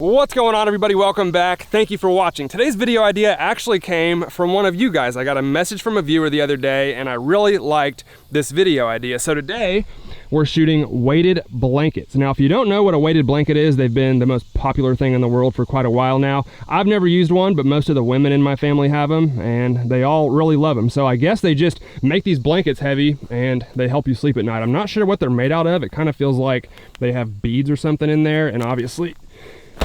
What's going on, everybody? Welcome back. Thank you for watching. Today's video idea actually came from one of you guys. I got a message from a viewer the other day and I really liked this video idea. So today we're shooting weighted blankets. Now, if you don't know what a weighted blanket is, they've been the most popular thing in the world for quite a while now. I've never used one, but most of the women in my family have them and they all really love them. So I guess they just make these blankets heavy and they help you sleep at night. I'm not sure what they're made out of. It kind of feels like they have beads or something in there, and obviously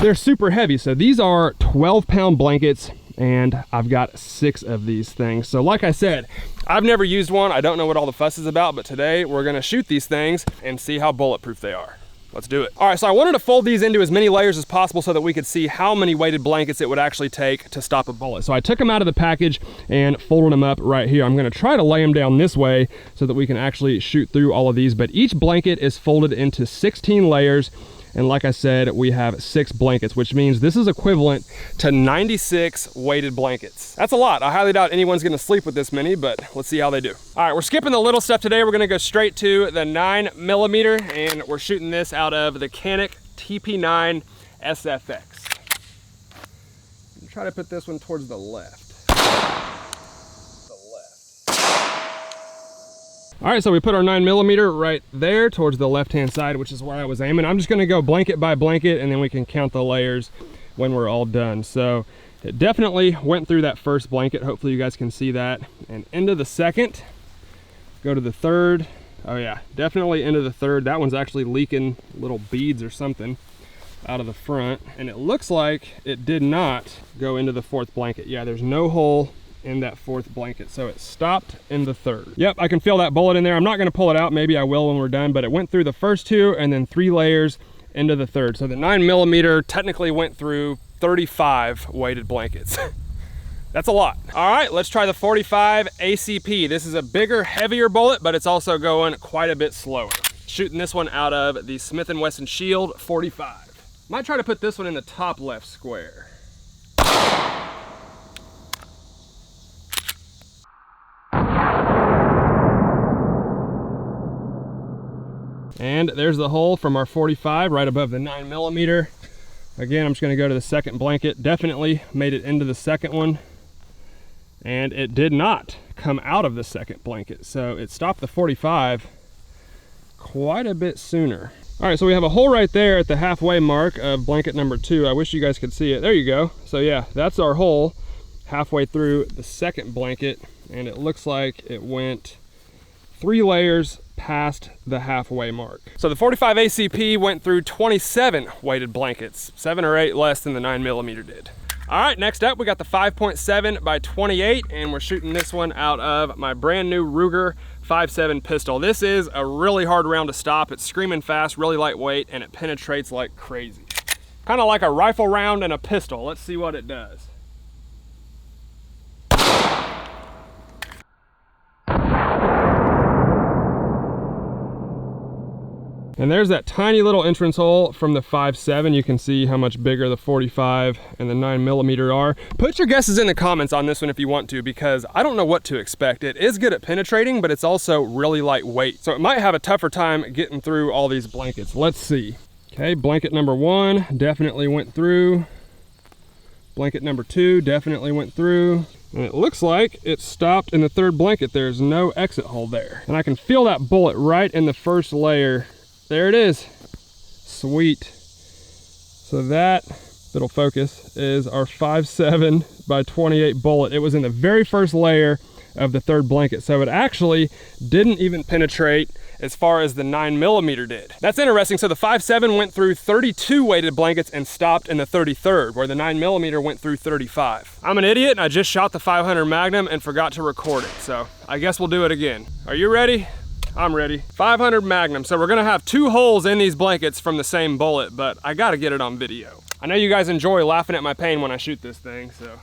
they're super heavy. So these are 12-pound blankets and I've got 6 of these things. So like I said, I've never used one. I don't know what all the fuss is about, but today we're gonna shoot these things and see how bulletproof they are. Let's do it. All right, so I wanted to fold these into as many layers as possible so that we could see how many weighted blankets it would actually take to stop a bullet. So I took them out of the package and folded them up right here. I'm gonna try to lay them down this way so that we can actually shoot through all of these, but each blanket is folded into 16 layers. And like I said, we have 6 blankets, which means this is equivalent to 96 weighted blankets. That's a lot. I highly doubt anyone's gonna sleep with this many, but let's see how they do. All right, we're skipping the little stuff today. We're gonna go straight to the 9mm, and we're shooting this out of the Canik TP9 SFX. Try to put this one towards the left. All right, so we put our 9mm right there towards the left-hand side, which is where I was aiming. I'm just gonna go blanket by blanket and then we can count the layers when we're all done. So it definitely went through that first blanket. Hopefully you guys can see that. And into the second, go to the third. Oh yeah, definitely into the third. That one's actually leaking little beads or something out of the front. And it looks like it did not go into the 4th blanket. Yeah, there's no hole in that 4th blanket, so it stopped in the 3rd. Yep, I can feel that bullet in there. I'm not gonna pull it out, maybe I will when we're done, but it went through the first 2 and then 3 layers into the 3rd. So the 9mm technically went through 35 weighted blankets. That's a lot. All right, let's try the 45 ACP. This is a bigger, heavier bullet, but it's also going quite a bit slower. Shooting this one out of the Smith & Wesson Shield 45. Might try to put this one in the top left square. And there's the hole from our 45 right above the 9mm. Again, I'm just gonna go to the 2nd blanket. Definitely made it into the 2nd one. And it did not come out of the 2nd blanket. So it stopped the 45 quite a bit sooner. All right, so we have a hole right there at the halfway mark of blanket number 2. I wish you guys could see it. There you go. So yeah, that's our hole halfway through the 2nd blanket. And it looks like it went 3 layers past the halfway mark. So the 45 ACP went through 27 weighted blankets, 7 or 8 less than the 9mm did. All right, next up we got the 5.7 by 28, and we're shooting this one out of my brand new Ruger 5.7 pistol. This is a really hard round to stop. It's screaming fast, really lightweight, and it penetrates like crazy. Kind of like a rifle round and a pistol. Let's see what it does. And there's that tiny little entrance hole from the 5.7. You can see how much bigger the 45 and the 9mm are. Put your guesses in the comments on this one if you want to, because I don't know what to expect. It is good at penetrating, but it's also really lightweight. So it might have a tougher time getting through all these blankets. Let's see. Okay, blanket number 1 definitely went through. Blanket number 2 definitely went through. And it looks like it stopped in the 3rd blanket. There's no exit hole there. And I can feel that bullet right in the 1st layer. There it is. Sweet. So that, it'll focus, is our 5.7 by 28 bullet. It was in the very first layer of the 3rd blanket. So it actually didn't even penetrate as far as the 9mm did. That's interesting. So the 5.7 went through 32 weighted blankets and stopped in the 33rd, where the 9mm went through 35. I'm an idiot and I just shot the 500 Magnum and forgot to record it. So I guess we'll do it again. Are you ready? I'm ready. 500 Magnum. So we're gonna have 2 holes in these blankets from the same bullet, but I gotta get it on video. I know you guys enjoy laughing at my pain when I shoot this thing, so.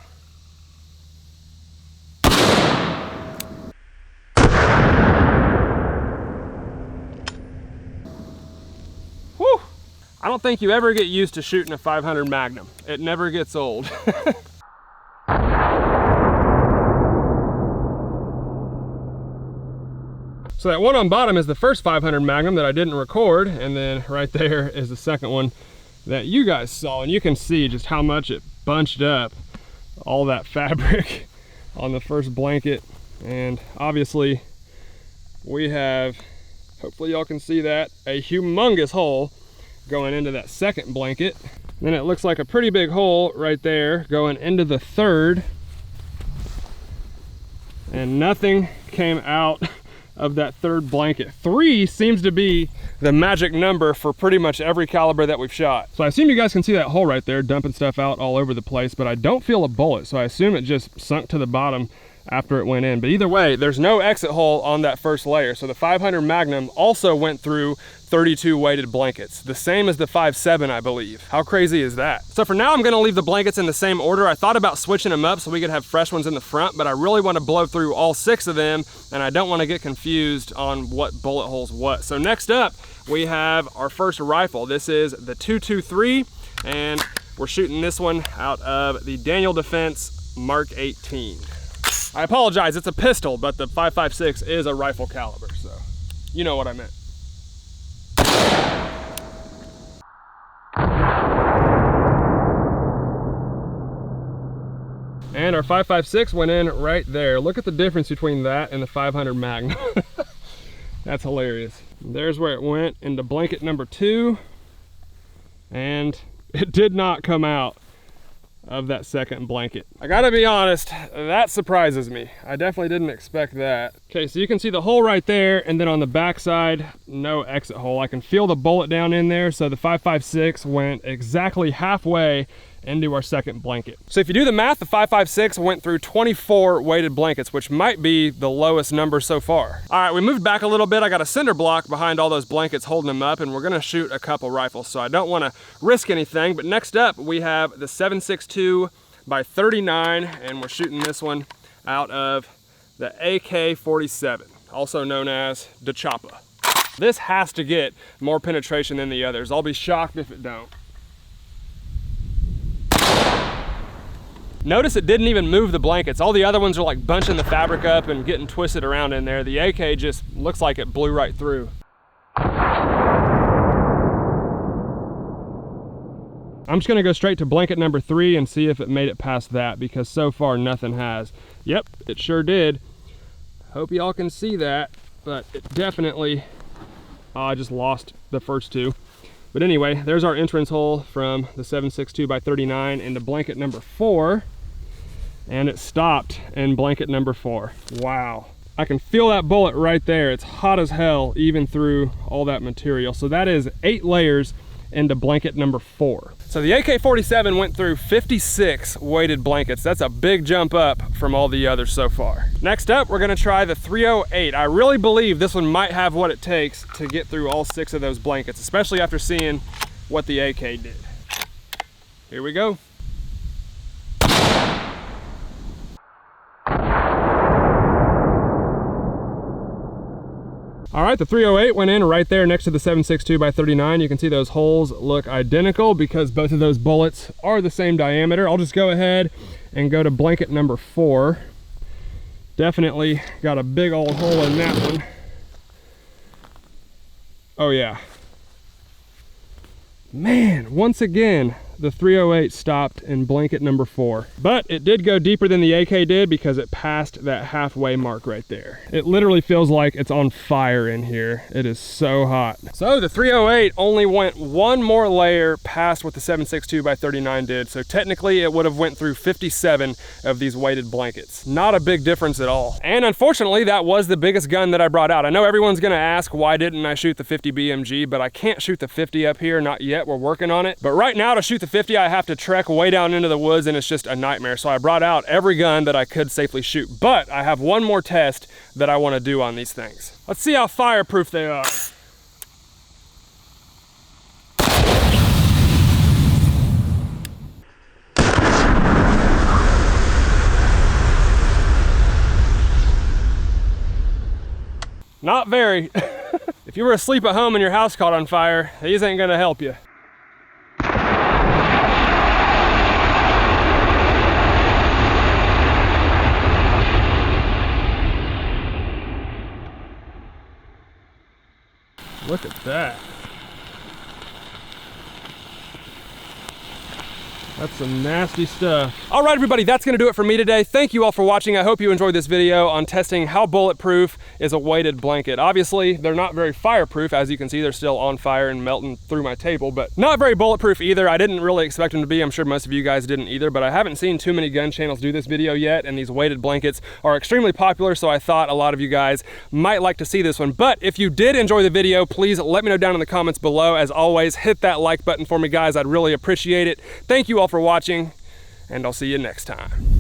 Whew. I don't think you ever get used to shooting a 500 Magnum. It never gets old. So that one on bottom is the first 500 Magnum that I didn't record, and then right there is the second one that you guys saw, and you can see just how much it bunched up all that fabric on the first blanket. And obviously we have, hopefully y'all can see that, a humongous hole going into that second blanket. Then it looks like a pretty big hole right there going into the third, and nothing came out of that third blanket. 3 seems to be the magic number for pretty much every caliber that we've shot. So I assume you guys can see that hole right there, dumping stuff out all over the place, but I don't feel a bullet, so I assume it just sunk to the bottom after it went in. But either way, there's no exit hole on that first layer. So the 500 Magnum also went through 32 weighted blankets, the same as the 5.7, I believe. How crazy is that? So for now, I'm gonna leave the blankets in the same order. I thought about switching them up so we could have fresh ones in the front, but I really want to blow through all 6 of them, and I don't want to get confused on what bullet holes what. So next up, we have our first rifle. This is the 223, and we're shooting this one out of the Daniel Defense Mark 18. I apologize, it's a pistol, but the 5.56 is a rifle caliber, so you know what I meant. And our 5.56 went in right there. Look at the difference between that and the 500 Magnum. That's hilarious. There's where it went into blanket number 2, and it did not come out of that second blanket. I gotta be honest, that surprises me. I definitely didn't expect that. Okay, so you can see the hole right there, and then on the back side, no exit hole. I can feel the bullet down in there, so the 5.56 went exactly halfway into our second blanket. So if you do the math, the 5.56 went through 24 weighted blankets, which might be the lowest number so far. All right, we moved back a little bit. I got a cinder block behind all those blankets holding them up, and we're gonna shoot a couple rifles, so I don't wanna risk anything. But next up, we have the 7.62 by 39, and we're shooting this one out of the AK-47, also known as the Choppa. This has to get more penetration than the others. I'll be shocked if it don't. Notice it didn't even move the blankets. All the other ones are like bunching the fabric up and getting twisted around in there. The AK just looks like it blew right through. I'm just gonna go straight to blanket number 3 and see if it made it past that, because so far nothing has. Yep, it sure did. Hope y'all can see that, but it definitely, I just lost the first 2. But anyway, there's our entrance hole from the 7.62 by 39 into blanket number 4, and it stopped in blanket number 4. Wow. I can feel that bullet right there. It's hot as hell, even through all that material. So that is 8 layers into blanket number 4. So the AK-47 went through 56 weighted blankets. That's a big jump up from all the others so far. Next up, we're gonna try the 308. I really believe this one might have what it takes to get through all 6 of those blankets, especially after seeing what the AK did. Here we go. All right, the 308 went in right there next to the 7.62 by 39. You can see those holes look identical because both of those bullets are the same diameter. I'll just go ahead and go to blanket number 4. Definitely got a big old hole in that one. Oh yeah. Man, once again, the 308 stopped in blanket number 4. But it did go deeper than the AK did because it passed that halfway mark right there. It literally feels like it's on fire in here. It is so hot. So the 308 only went 1 more layer past what the 7.62 by 39 did. So technically it would have went through 57 of these weighted blankets. Not a big difference at all. And unfortunately, that was the biggest gun that I brought out. I know everyone's gonna ask, why didn't I shoot the 50 BMG? But I can't shoot the 50 up here, not yet. We're working on it. But right now, to shoot the 50, I have to trek way down into the woods, and it's just a nightmare. So I brought out every gun that I could safely shoot. But I have one more test that I want to do on these things. Let's see how fireproof they are. Not very. If you were asleep at home and your house caught on fire, these ain't gonna help you. Look at that. That's some nasty stuff. All right, everybody, that's gonna do it for me today. Thank you all for watching. I hope you enjoyed this video on testing how bulletproof is a weighted blanket. Obviously, they're not very fireproof. As you can see, they're still on fire and melting through my table, but not very bulletproof either. I didn't really expect them to be. I'm sure most of you guys didn't either, but I haven't seen too many gun channels do this video yet, and these weighted blankets are extremely popular, so I thought a lot of you guys might like to see this one. But if you did enjoy the video, please let me know down in the comments below. As always, hit that like button for me, guys. I'd really appreciate it. Thank you all for watching, and I'll see you next time.